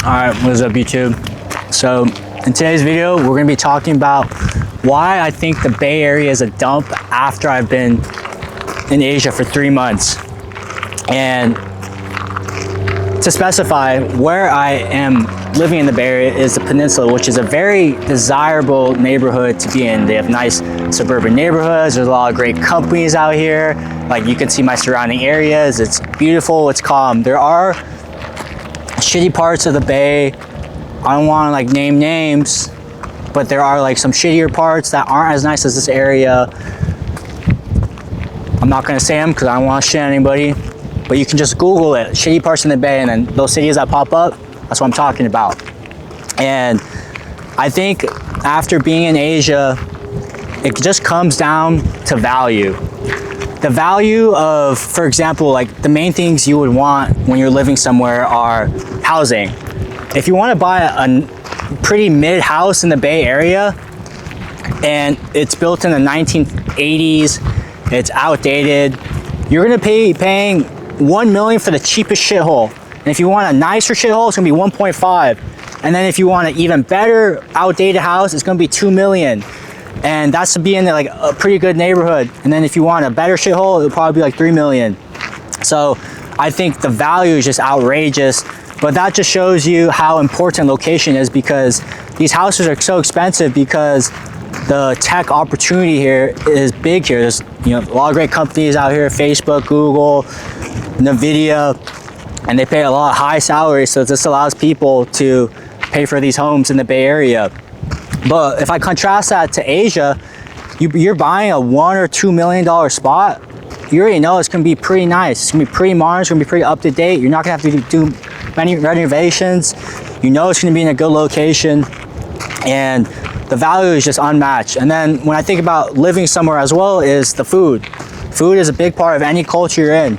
Alright, what's up YouTube? So in today's video we're going to be talking about why I think the Bay Area is a dump after I've been in Asia for 3 months. And to specify, where I am living in the Bay Area is the Peninsula, which is a very desirable neighborhood to be in. They have nice suburban neighborhoods. There's a lot of great companies out here. Like, you can see my surrounding areas. It's beautiful, it's calm. There are shitty parts of the Bay. I don't want to like name names, but there are like some shittier parts that aren't as nice as this area. I'm not going to say them because I don't want to shit anybody, but you can just Google it, shitty parts in the Bay, and then those cities that pop up, that's what I'm talking about. And I think after being in Asia, it just comes down to value. The value of, for example, like the main things you would want when you're living somewhere are housing. If you want to buy a pretty mid house in the Bay Area and it's built in the 1980s, it's outdated, you're going to be paying $1 million for the cheapest shithole. And if you want a nicer shithole, it's going to be 1.5. And then if you want an even better outdated house, it's going to be $2 million. And that's to be in like a pretty good neighborhood. And then if you want a better shithole, it'll probably be like 3 million. So I think the value is just outrageous, but that just shows you how important location is, because these houses are so expensive because the tech opportunity here is big here. There's a lot of great companies out here, Facebook, Google, Nvidia, and they pay a lot of high salaries. So this allows people to pay for these homes in the Bay Area. But if I contrast that to Asia, you're buying a $1 or $2 million spot, you already know it's going to be pretty nice. It's going to be pretty modern. It's going to be pretty up to date. You're not going to have to do many renovations. You know it's going to be in a good location, and the value is just unmatched. And then when I think about living somewhere as well, is the food. Food is a big part of any culture you're in,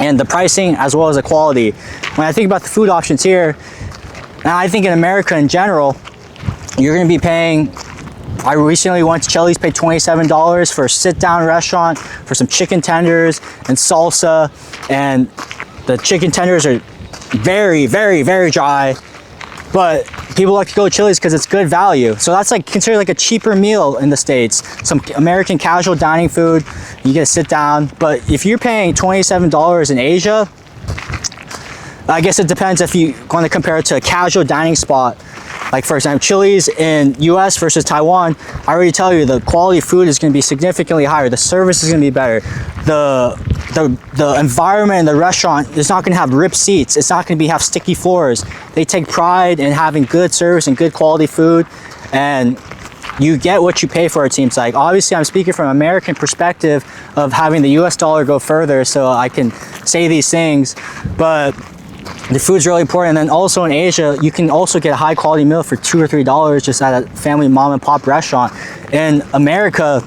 and the pricing as well as the quality. When I think about the food options here, and I think in America in general, you're going to be paying, I recently went to Chili's, paid $27 for a sit-down restaurant for some chicken tenders and salsa. And the chicken tenders are very, very, very dry. But people like to go to Chili's because it's good value. So that's like considered like a cheaper meal in the States. Some American casual dining food, you get to sit down. But if you're paying $27 in Asia, I guess it depends if you want to compare it to a casual dining spot. Like, for example, Chili's in US versus Taiwan, I already tell you the quality of food is going to be significantly higher. The service is going to be better. The environment in the restaurant is not going to have ripped seats. It's not going to have sticky floors. They take pride in having good service and good quality food, and you get what you pay for, it seems like. Obviously, I'm speaking from an American perspective of having the US dollar go further, so I can say these things, but the food's really important. And then also in Asia, you can also get a high quality meal for $2 or $3 just at a family mom and pop restaurant. In America,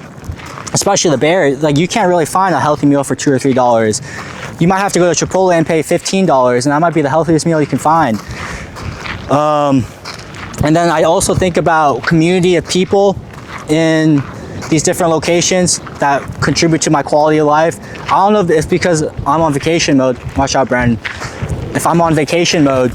especially the Bay Area, like, you can't really find a healthy meal for $2 or $3. You might have to go to Chipotle and pay $15, and that might be the healthiest meal you can find. And then I also think about community of people in these different locations that contribute to my quality of life. I don't know if it's because I'm on vacation mode. Watch out, Brandon. If I'm on vacation mode,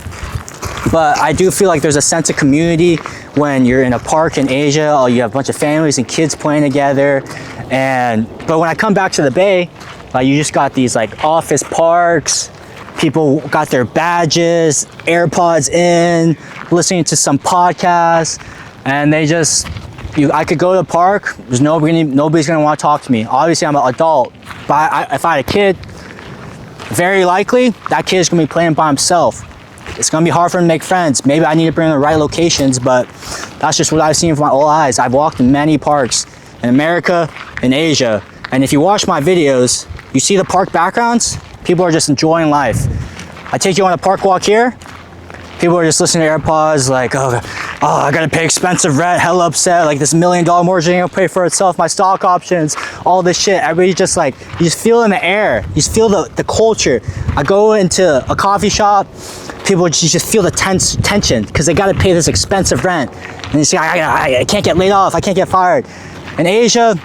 but I do feel like there's a sense of community when you're in a park in Asia, or you have a bunch of families and kids playing together. But when I come back to the Bay, you just got these like office parks, people got their badges, AirPods in, listening to some podcasts, and I could go to the park, there's nobody's gonna want to talk to me. Obviously I'm an adult, but if I had a kid, very likely that kid is going to be playing by himself. It's going to be hard for him to make friends. Maybe I need to bring him to the right locations, but that's just what I've seen with my old eyes. I've walked in many parks in America and Asia, and if you watch my videos, you see the park backgrounds, people are just enjoying life. I take you on a park walk here, people are just listening to AirPods, like, oh, I gotta pay expensive rent, hella upset, like this $1 million mortgage ain't gonna pay for itself, my stock options, all this shit. Everybody's just like, you just feel in the air, you just feel the culture. I go into a coffee shop, people just feel the tension because they gotta pay this expensive rent. And you say, I can't get laid off, I can't get fired. In Asia,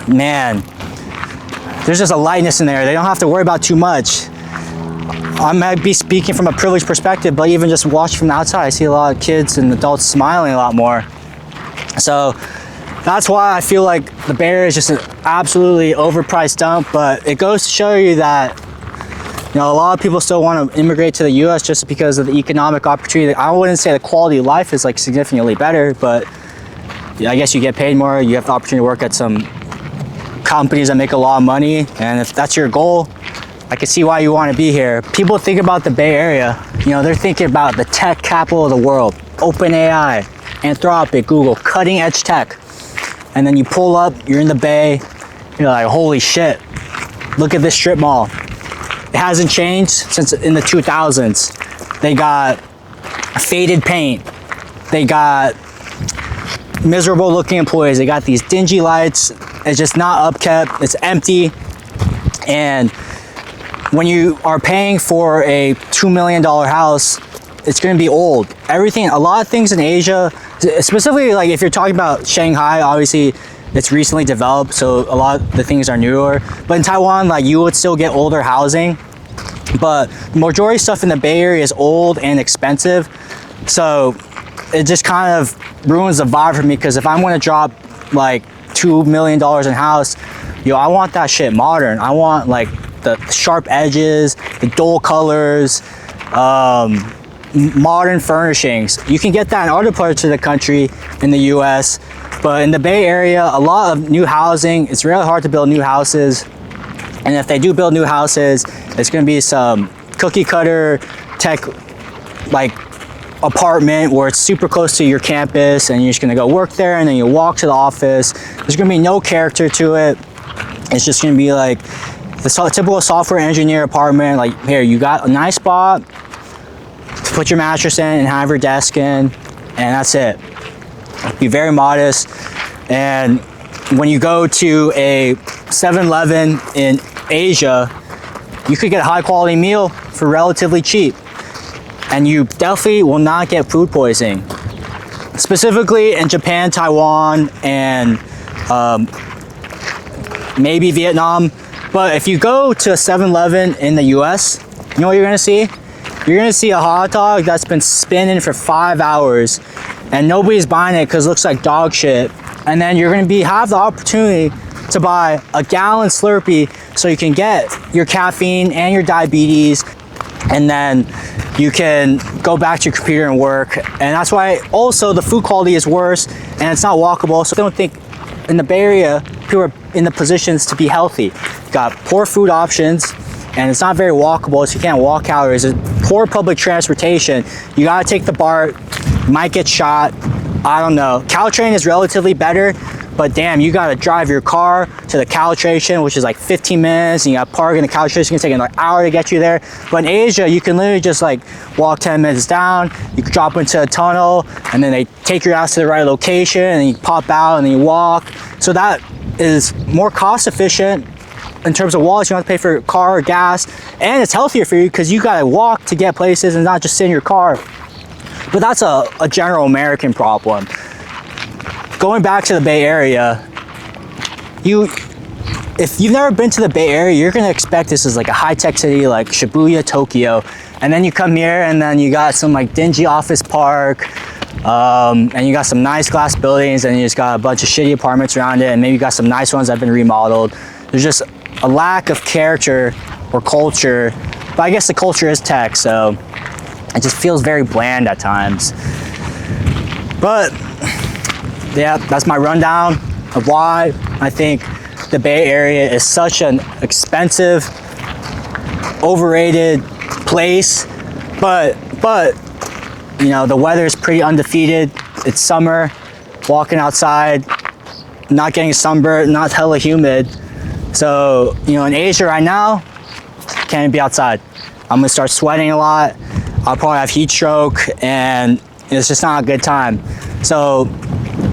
man, there's just a lightness in there. They don't have to worry about too much. I might be speaking from a privileged perspective, but even just watching from the outside, I see a lot of kids and adults smiling a lot more. So that's why I feel like the Bay Area is just an absolutely overpriced dump, but it goes to show you that, you know, a lot of people still want to immigrate to the US just because of the economic opportunity. I wouldn't say the quality of life is like significantly better, but I guess you get paid more, you have the opportunity to work at some companies that make a lot of money, and if that's your goal, I can see why you want to be here. People think about the Bay Area, you know, they're thinking about the tech capital of the world, OpenAI, Anthropic, Google, cutting edge tech. And then you pull up, you're in the Bay, you're like, holy shit, look at this strip mall. It hasn't changed since in the 2000s. They got faded paint. They got miserable looking employees. They got these dingy lights. It's just not upkept. It's empty. And when you are paying for a $2 million house, it's going to be old. Everything, a lot of things in Asia, specifically like if you're talking about Shanghai, obviously it's recently developed, so a lot of the things are newer. But in Taiwan, like you would still get older housing, but the majority of stuff in the Bay Area is old and expensive. So it just kind of ruins the vibe for me, because if I'm going to drop like $2 million in house, yo, I want that shit modern. I want like the sharp edges, the dull colors, modern furnishings. You can get that in other parts of the country in the US, but in the Bay Area, a lot of new housing, it's really hard to build new houses. And if they do build new houses, it's going to be some cookie cutter tech like apartment where it's super close to your campus and you're just going to go work there and then you walk to the office. There's going to be no character to it. It's just going to be like the typical software engineer apartment. Like, here, you got a nice spot to put your mattress in and have your desk in, and that's it. Be very modest. And when you go to a 7-Eleven in Asia, you could get a high quality meal for relatively cheap, and you definitely will not get food poisoning. Specifically in Japan, Taiwan, and maybe Vietnam. But if you go to a 7-Eleven in the US, you know what you're gonna see? You're gonna see a hot dog that's been spinning for 5 hours and nobody's buying it because it looks like dog shit. And then you're gonna have the opportunity to buy a gallon Slurpee so you can get your caffeine and your diabetes, and then you can go back to your computer and work. And that's why also the food quality is worse and it's not walkable. So I don't think in the Bay Area people are in the positions to be healthy. You got poor food options and it's not very walkable, so you can't walk calories. There's poor public transportation. You gotta take the BART, you might get shot, I don't know. Caltrain is relatively better, but damn, you gotta drive your car to the Caltration, which is like 15 minutes, and you gotta park in the Caltration, it's gonna take another hour to get you there. But in Asia, you can literally just like walk 10 minutes down, you can drop into a tunnel, and then they take your ass to the right location, and you pop out, and then you walk. So that is more cost efficient in terms of wallets. You don't have to pay for car or gas, and it's healthier for you because you gotta walk to get places and not just sit in your car. But that's a general American problem. Going back to the Bay Area, if you've never been to the Bay Area, you're gonna expect this is like a high-tech city like Shibuya, Tokyo, and then you come here and then you got some like dingy office park, and you got some nice glass buildings, and you just got a bunch of shitty apartments around it, and maybe you got some nice ones that have been remodeled. There's just a lack of character or culture, but I guess the culture is tech, so it just feels very bland at times. But yeah, that's my rundown of why I think the Bay Area is such an expensive, overrated place. But you know, the weather is pretty undefeated. It's summer, walking outside, not getting sunburned, not hella humid. So, you know, in Asia right now, can't be outside. I'm gonna start sweating a lot. I'll probably have heat stroke, and it's just not a good time. So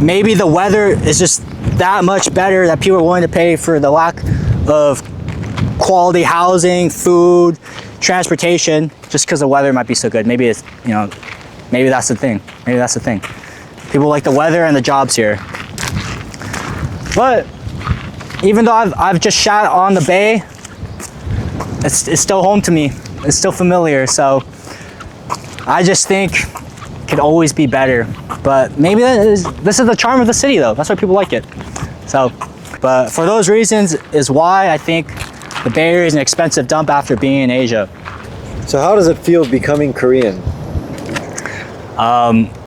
maybe the weather is just that much better that people are willing to pay for the lack of quality housing, food, transportation, just because the weather might be so good. Maybe it's, you know, maybe that's the thing. Maybe that's the thing. People like the weather and the jobs here. But even though I've just shat on the Bay, it's still home to me. it's still familiar. So I just think it could always be better. But maybe this is the charm of the city, though. That's why people like it. So, but for those reasons is why I think the Bay Area is an expensive dump after being in Asia. So how does it feel becoming Korean?